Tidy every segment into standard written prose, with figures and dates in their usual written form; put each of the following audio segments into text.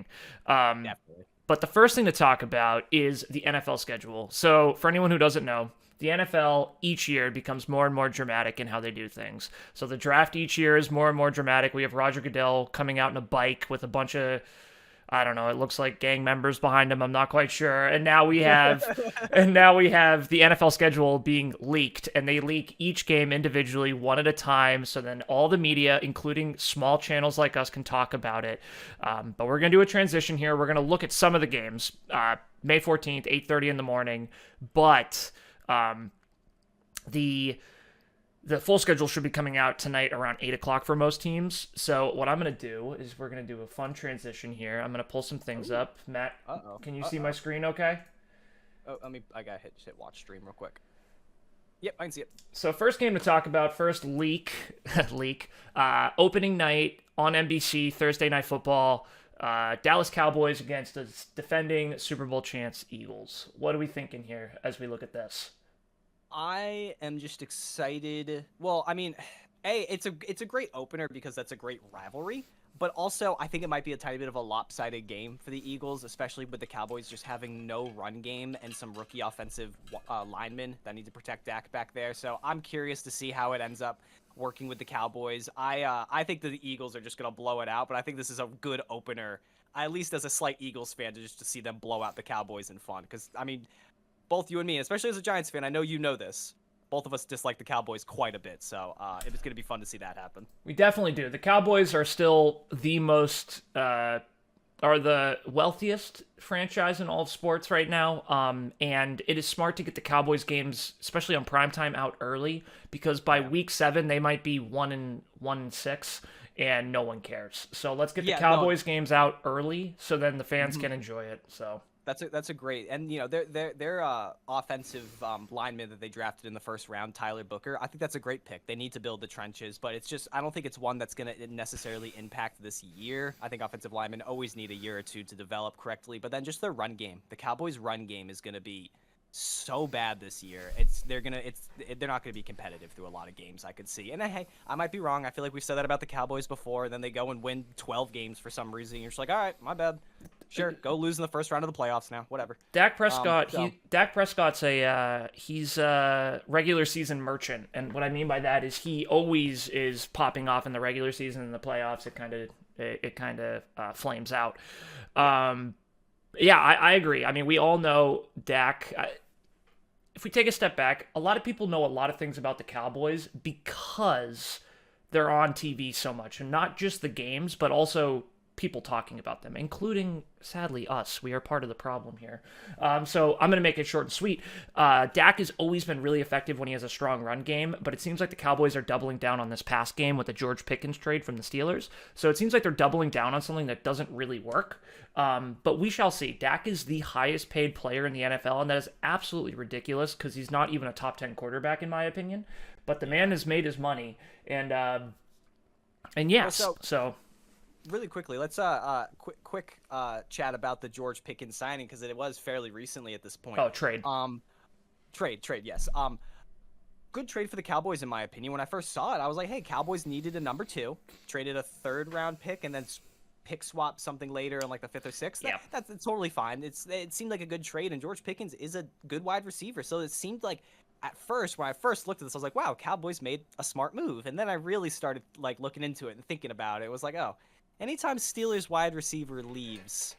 exciting. Definitely. But the first thing to talk about is the NFL schedule. So, for anyone who doesn't know, the NFL each year becomes more and more dramatic in how they do things. So, the draft each year is more and more dramatic. We have Roger Goodell coming out in a bike with a bunch of, I don't know, it looks like gang members behind him. I'm not quite sure. And now we have the NFL schedule being leaked, and they leak each game individually, one at a time. So then all the media, including small channels like us, can talk about it. But we're gonna do a transition here. We're gonna look at some of the games. May 14th, 8:30 in the morning. But the the full schedule should be coming out tonight around 8 o'clock for most teams. So what I'm going to do is we're going to do a fun transition here. I'm going to pull some things Ooh. up. Matt, Uh-oh. can you see my Uh-oh. screen okay? Oh, I gotta hit watch stream real quick. Yep, I can see it. So first game to talk about, first leak, opening night on NBC, Thursday Night Football. Dallas Cowboys against the defending Super Bowl champs Eagles. What are we thinking here as we look at this? I am just excited. Well, I mean, it's a great opener because that's a great rivalry. But also, I think it might be a tiny bit of a lopsided game for the Eagles, especially with the Cowboys just having no run game and some rookie offensive linemen that need to protect Dak back there. So I'm curious to see how it ends up working with the Cowboys. I think that the Eagles are just going to blow it out, but I think this is a good opener, at least as a slight Eagles fan, to see them blow out the Cowboys in fun. Because, I mean, both you and me, especially as a Giants fan, I know you know this. Both of us dislike the Cowboys quite a bit, so it was going to be fun to see that happen. We definitely do. The Cowboys are still the most, are the wealthiest franchise in all of sports right now. And it is smart to get the Cowboys games, especially on primetime, out early because by week 7 they might be 1-6, and no one cares. So let's get the Cowboys games out early so then the fans can enjoy it. So. That's a great, and you know their offensive lineman that they drafted in the first round, Tyler Booker. I think that's a great pick. They need to build the trenches, but it's just I don't think it's one that's going to necessarily impact this year. I think offensive linemen always need a year or two to develop correctly, but then just their run game, the Cowboys' run game is going to be so bad this year. They're not going to be competitive through a lot of games. I could see, and hey, I might be wrong. I feel like we've said that about the Cowboys before. And then they go and win 12 games for some reason. You're just like, all right, my bad. Sure, go lose in the first round of the playoffs now. Whatever. Dak Prescott, Dak Prescott's he's a regular season merchant, and what I mean by that is he always is popping off in the regular season. In the playoffs, it kind of flames out. Yeah, I agree. I mean, we all know Dak. If we take a step back, a lot of people know a lot of things about the Cowboys because they're on TV so much, and not just the games, but also people talking about them, including, sadly, us. We are part of the problem here. So I'm going to make it short and sweet. Dak has always been really effective when he has a strong run game, but it seems like the Cowboys are doubling down on this past game with the George Pickens trade from the Steelers. So it seems like they're doubling down on something that doesn't really work. But we shall see. Dak is the highest paid player in the NFL, and that is absolutely ridiculous because he's not even a top 10 quarterback in my opinion. But the man has made his money, and yes, so really quickly, let's quick chat about the George Pickens signing because it was fairly recently at this point. Oh, trade. Trade, yes. Good trade for the Cowboys in my opinion. When I first saw it, I was like, hey, Cowboys needed a number 2, traded a 3rd round pick, and then pick swap something later in like the 5th or 6th. Yeah. That's totally fine. It seemed like a good trade, and George Pickens is a good wide receiver. So it seemed like at first, when I first looked at this, I was like, wow, Cowboys made a smart move. And then I really started like looking into it and thinking about it. It was like, oh, anytime Steelers wide receiver leaves,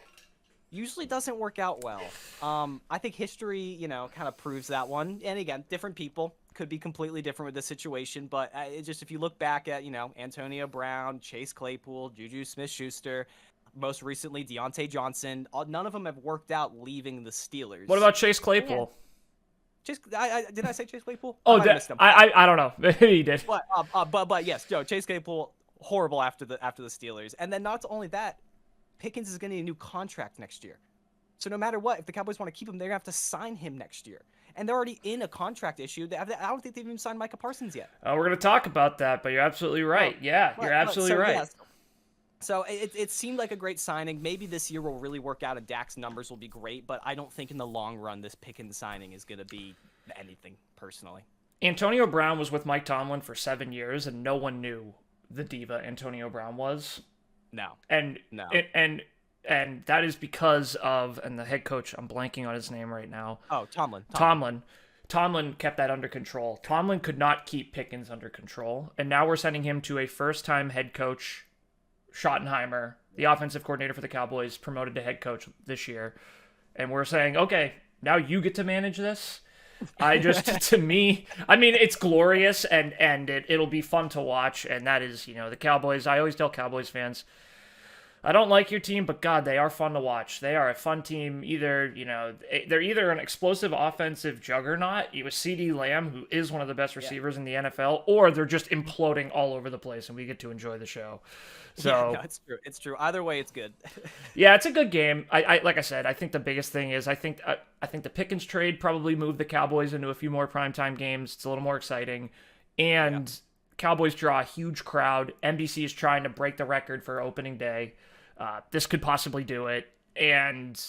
usually doesn't work out well. I think history, kind of proves that one. And again, different people could be completely different with this situation. But it just if you look back at, Antonio Brown, Chase Claypool, Juju Smith-Schuster, most recently Deontay Johnson, none of them have worked out leaving the Steelers. What about Chase Claypool? Yeah. Did I say Chase Claypool? Oh, I don't know. Maybe you did. But yes, Joe, Chase Claypool horrible after the Steelers, and then not only that, Pickens is going to need a new contract next year. So no matter what, if the Cowboys want to keep him, they're going to have to sign him next year, and they're already in a contract issue. I don't think they've even signed Micah Parsons yet. We're going to talk about that, but you're absolutely right. You're absolutely right. Yeah, so it seemed like a great signing. Maybe this year will really work out and Dak's numbers will be great, but I don't think in the long run this Pickens signing is going to be anything, personally. Antonio Brown was with Mike Tomlin for 7 years, and no one knew the diva Antonio Brown was. No. And and that is because of, and the head coach, I'm blanking on his name right now. Oh, Tomlin. Tomlin kept that under control. Tomlin could not keep Pickens under control, and now we're sending him to a first-time head coach, Schottenheimer, the offensive coordinator for the Cowboys, promoted to head coach this year, and we're saying, okay, now you get to manage this. To me, I mean, it's glorious, and it'll be fun to watch, and that is, the Cowboys. I always tell Cowboys fans, I don't like your team, but God, they are fun to watch. They are a fun team. They're either an explosive offensive juggernaut, with CeeDee Lamb, who is one of the best receivers in the NFL, or they're just imploding all over the place, and we get to enjoy the show. So no, it's true. It's true. Either way, it's good. Yeah, it's a good game. I like I said, I think the biggest thing is I think the Pickens trade probably moved the Cowboys into a few more primetime games. It's a little more exciting, and Cowboys draw a huge crowd. NBC is trying to break the record for opening day. This could possibly do it, and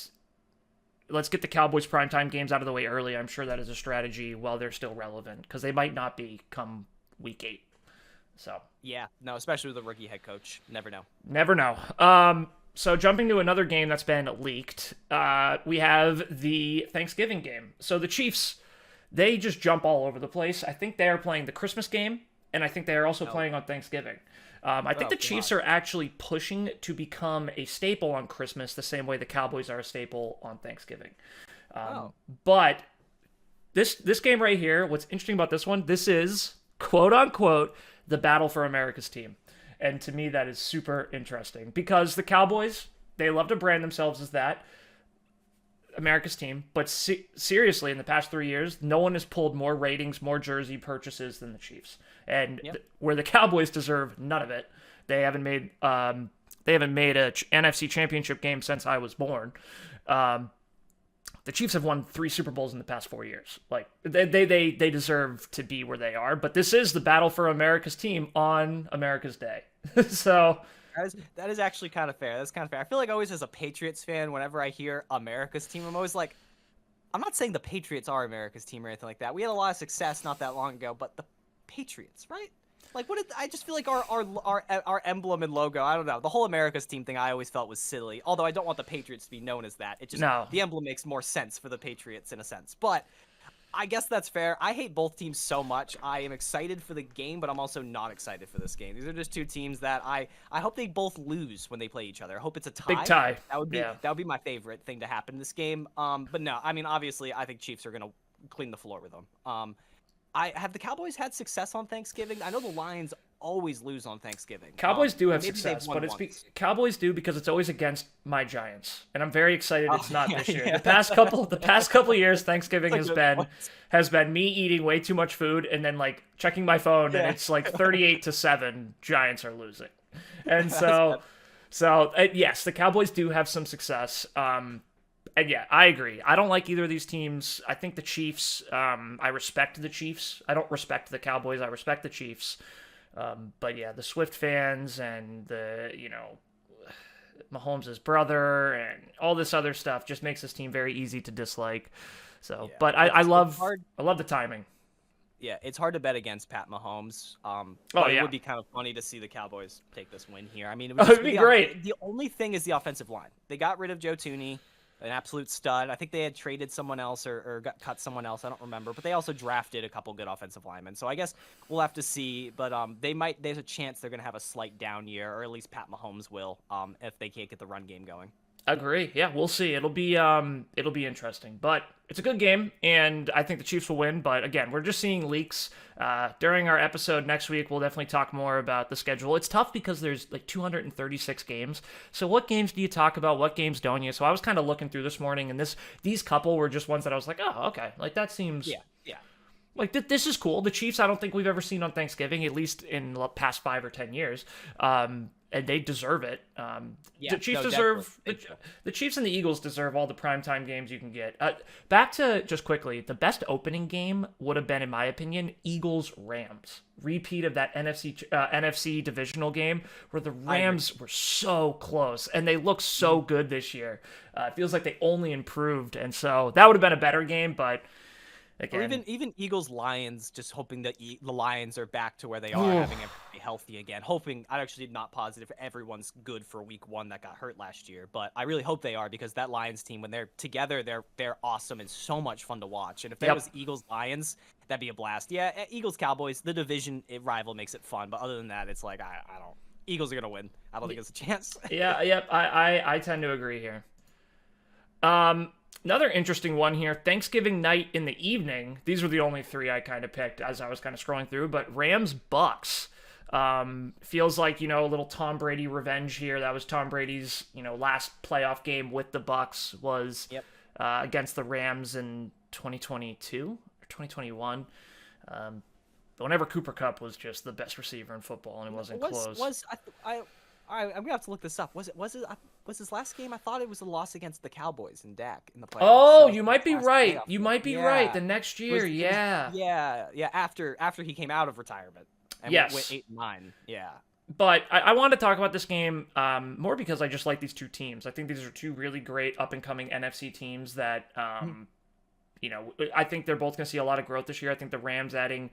let's get the Cowboys primetime games out of the way early. I'm sure that is a strategy while they're still relevant, because they might not be come week 8. So yeah, no, especially with a rookie head coach. Never know. Never know. So jumping to another game that's been leaked, we have the Thanksgiving game. So the Chiefs, they just jump all over the place. I think they are playing the Christmas game, and I think they are also playing on Thanksgiving. I think the Chiefs are actually pushing to become a staple on Christmas the same way the Cowboys are a staple on Thanksgiving. But this game right here, what's interesting about this one, this is, quote-unquote, the battle for America's team. And to me, that is super interesting, because the Cowboys, they love to brand themselves as that, America's team. But seriously, in the past 3 years, no one has pulled more ratings, more jersey purchases than the Chiefs. And where the Cowboys deserve none of it, they haven't made a NFC Championship game since I was born. The Chiefs have won 3 Super Bowls in the past 4 years. Like they deserve to be where they are. But this is the battle for America's team on America's Day. So that is actually kind of fair. That's kind of fair. I feel like always as a Patriots fan, whenever I hear America's team, I'm always like, I'm not saying the Patriots are America's team or anything like that. We had a lot of success not that long ago, but the Patriots, right? Like, I just feel like our emblem and logo, I don't know, the whole America's team thing I always felt was silly. Although I don't want the Patriots to be known as that. It just, the emblem makes more sense for the Patriots in a sense. But I guess that's fair. I hate both teams so much. I am excited for the game, but I'm also not excited for this game. These are just two teams that I hope they both lose when they play each other. I hope it's a tie. Big tie. That would be my favorite thing to happen in this game. But no, I mean, obviously, I think Chiefs are going to clean the floor with them. Have the Cowboys had success on Thanksgiving? I know the Lions always lose on Thanksgiving. Cowboys do have success, but Cowboys do because it's always against my Giants, and I'm very excited it's not this year. The past couple of years, Thanksgiving has been me eating way too much food and then like checking my phone, and it's like 38-7, Giants are losing, and yes, the Cowboys do have some success. And yeah, I agree. I don't like either of these teams. I think the Chiefs, I respect the Chiefs. I don't respect the Cowboys. I respect the Chiefs. But yeah, the Swift fans and the, Mahomes' brother and all this other stuff just makes this team very easy to dislike. So, yeah, but I love the timing. Yeah, it's hard to bet against Pat Mahomes. It would be kind of funny to see the Cowboys take this win here. I mean, it would be great. The only thing is the offensive line. They got rid of Joe Thuney, an absolute stud. I think they had traded someone else or cut someone else. I don't remember. But they also drafted a couple good offensive linemen. So I guess we'll have to see. But there's a chance they're going to have a slight down year, or at least Pat Mahomes will, if they can't get the run game going. Agree. Yeah, we'll see. It'll be interesting, but it's a good game, and I think the Chiefs will win. But again, we're just seeing leaks. During our episode next week, we'll definitely talk more about the schedule. It's tough because there's like 236 games. So what games do you talk about? What games don't you? So I was kind of looking through this morning, and these couple were just ones that I was like, oh, okay, like that seems like this is cool. The Chiefs, I don't think we've ever seen on Thanksgiving, at least in the past 5 or 10 years. And they deserve it. The Chiefs deserve the Chiefs and the Eagles deserve all the primetime games you can get. Back to just quickly, the best opening game would have been, in my opinion, Eagles-Rams. Repeat of that NFC divisional game where the Rams were so close and they look so good this year. It feels like they only improved, and so that would have been a better game. But Or again. even Eagles Lions, just hoping that the Lions are back to where they are, Ooh. having everybody healthy again. Hoping I actually not positive everyone's good for week 1 that got hurt last year, but I really hope they are because that Lions team when they're together, they're awesome and so much fun to watch. And if there was Eagles Lions, that'd be a blast. Yeah, Eagles Cowboys, the division rival makes it fun, but other than that, it's like I don't. Eagles are gonna win. I don't think it's a chance. Yeah, yep. I tend to agree here. Another interesting one here, Thanksgiving night in the evening. These were the only three I kind of picked as I was kind of scrolling through, but Rams Bucks. Feels like, a little Tom Brady revenge here. That was Tom Brady's, last playoff game with the Bucks was against the Rams in 2022 or 2021. Whenever Cooper Kupp was just the best receiver in football and it wasn't close. I'm gonna have to look this up. Was his last game? I thought it was a loss against the Cowboys and Dak in the playoffs. Oh, you might be right. You might be right. The next year, After he came out of retirement. And went 8-9. Yeah. But I want to talk about this game more because I just like these two teams. I think these are two really great up-and-coming NFC teams that, I think they're both going to see a lot of growth this year. I think the Rams adding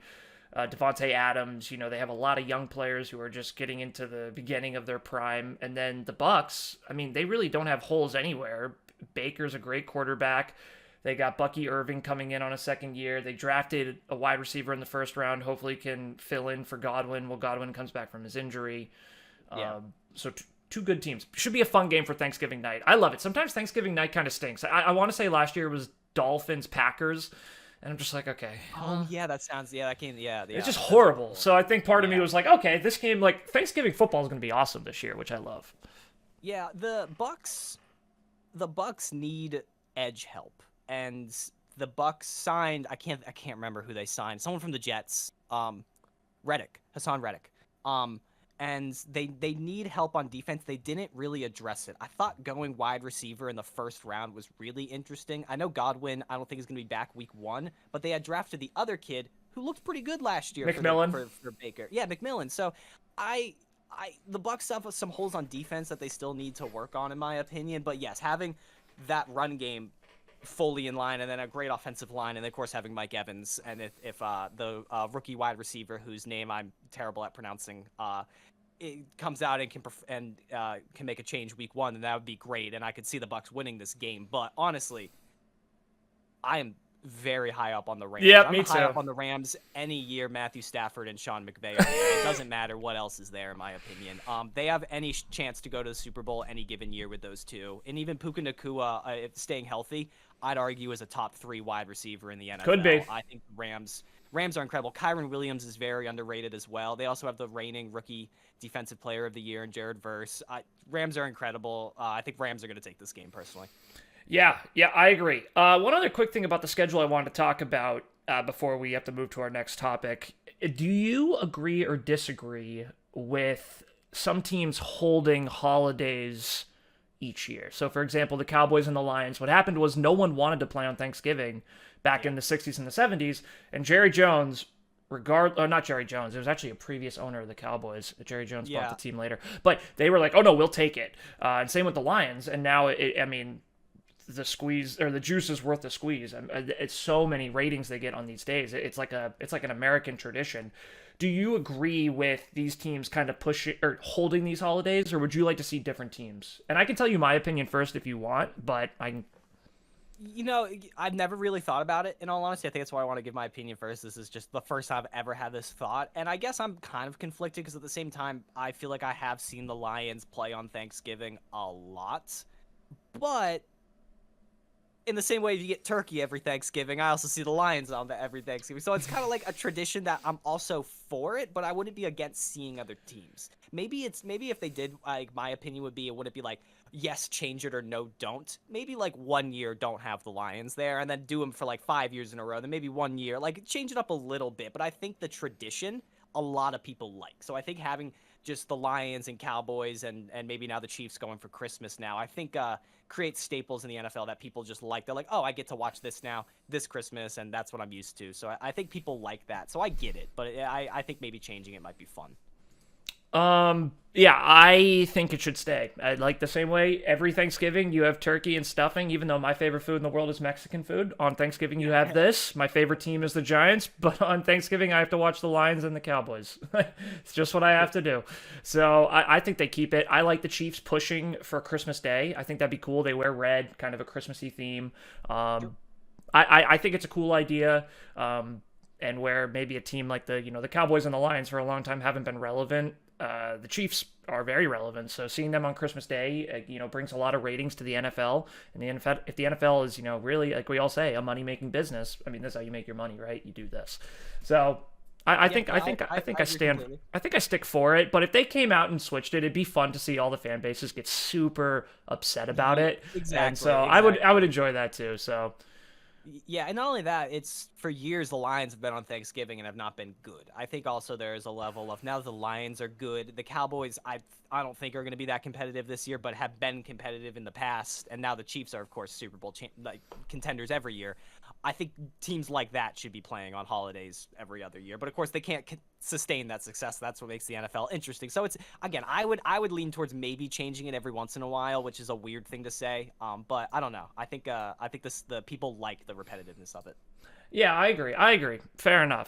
Devontae Adams, they have a lot of young players who are just getting into the beginning of their prime. And then the Bucks, they really don't have holes anywhere. Baker's a great quarterback. They got Bucky Irving coming in on a second year. They drafted a wide receiver in the first round. Hopefully can fill in for Godwin while Godwin comes back from his injury. So two good teams. Should be a fun game for Thanksgiving night. I love it. Sometimes Thanksgiving night kind of stinks. I want to say last year was Dolphins-Packers. And I'm just like, okay. That game, it's just horrible. So I think part of me was like, okay, this game, Thanksgiving football is going to be awesome this year, which I love. Yeah, the Bucks need edge help. And the Bucks signed, I can't remember who they signed. Someone from the Jets, Hassan Reddick. And they need help on defense. They didn't really address it. I thought going wide receiver in the first round was really interesting. I know Godwin, I don't think is going to be back week 1, but they had drafted the other kid who looked pretty good last year McMillan. For Baker. Yeah, McMillan. So the Bucks have some holes on defense that they still need to work on, in my opinion. But yes, having that run game fully in line and then a great offensive line, and of course having Mike Evans, and if the rookie wide receiver whose name I'm terrible at pronouncing it comes out and can make a change week 1, then that would be great, and I could see the Bucks winning this game. But honestly, I am very high up on the Rams. Yeah, me too. I'm high up on the Rams any year Matthew Stafford and Sean McVay are there. It doesn't matter what else is there, in my opinion. They have any chance to go to the Super Bowl any given year with those two. And even Puka Nacua, if staying healthy, I'd argue is a top 3 wide receiver in the NFL. Could be. I think Rams are incredible. Kyron Williams is very underrated as well. They also have the reigning rookie defensive player of the year in Jared Verse. Rams are incredible. I think Rams are going to take this game personally. Yeah, I agree. One other quick thing about the schedule I wanted to talk about before we have to move to our next topic. Do you agree or disagree with some teams holding holidays each year? So, for example, the Cowboys and the Lions, what happened was no one wanted to play on Thanksgiving back in the 60s and the 70s, and Jerry Jones... not Jerry Jones. It was actually a previous owner of the Cowboys. Jerry Jones bought the team later. But they were like, oh, no, we'll take it. And same with the Lions. And now, the squeeze or the juice is worth the squeeze. It's so many ratings they get on these days. It's like an American tradition. Do you agree with these teams kind of pushing or holding these holidays, or would you like to see different teams? And I can tell you my opinion first if you want, but I've never really thought about it, in all honesty. I think that's why I want to give my opinion first. This is just the first time I've ever had this thought. And I guess I'm kind of conflicted because at the same time, I feel like I have seen the Lions play on Thanksgiving a lot. But in the same way you get turkey every Thanksgiving, I also see the Lions on every Thanksgiving. So it's kind of like a tradition that I'm also for it, but I wouldn't be against seeing other teams. Maybe if they did, my opinion would be, it wouldn't be like, yes, change it or no, don't. Maybe 1 year don't have the Lions there and then do them for 5 years in a row. Then maybe 1 year, change it up a little bit. But I think the tradition, a lot of people like. So I think having just the Lions and Cowboys and maybe now the Chiefs going for Christmas now, I think creates staples in the NFL that people just like. They're like, oh, I get to watch this now, this Christmas, and that's what I'm used to. So I think people like that. So I get it, but I think maybe changing it might be fun. Yeah, I think it should stay. I like the same way every Thanksgiving you have turkey and stuffing, even though my favorite food in the world is Mexican food. On Thanksgiving you have this. My favorite team is the Giants, but on Thanksgiving I have to watch the Lions and the Cowboys. It's just what I have to do. So I think they keep it. I like the Chiefs pushing for Christmas Day. I think that'd be cool. They wear red, kind of a Christmassy theme. I think it's a cool idea. And where maybe a team like the Cowboys and the Lions for a long time haven't been relevant, the Chiefs are very relevant. So seeing them on Christmas Day, brings a lot of ratings to the NFL. And the NFL, if the NFL is, really, like we all say, a money making business. I mean, this is how you make your money, right? You do this. So I stand. Completely. I think I stick for it. But if they came out and switched it, it'd be fun to see all the fan bases get super upset about it. And Exactly. so I would enjoy that too. So. Yeah, and not only that, it's for years the Lions have been on Thanksgiving and have not been good. I think also there is a level of now the Lions are good. The Cowboys, I don't think are going to be that competitive this year, but have been competitive in the past. And now the Chiefs are, of course, Super Bowl contenders every year. I think teams like that should be playing on holidays every other year. But of course, they can't sustain that success. That's what makes the NFL interesting. So it's again, I would lean towards maybe changing it every once in a while, which is a weird thing to say. But I don't know. I think the people like the repetitiveness of it. Yeah, I agree. Fair enough.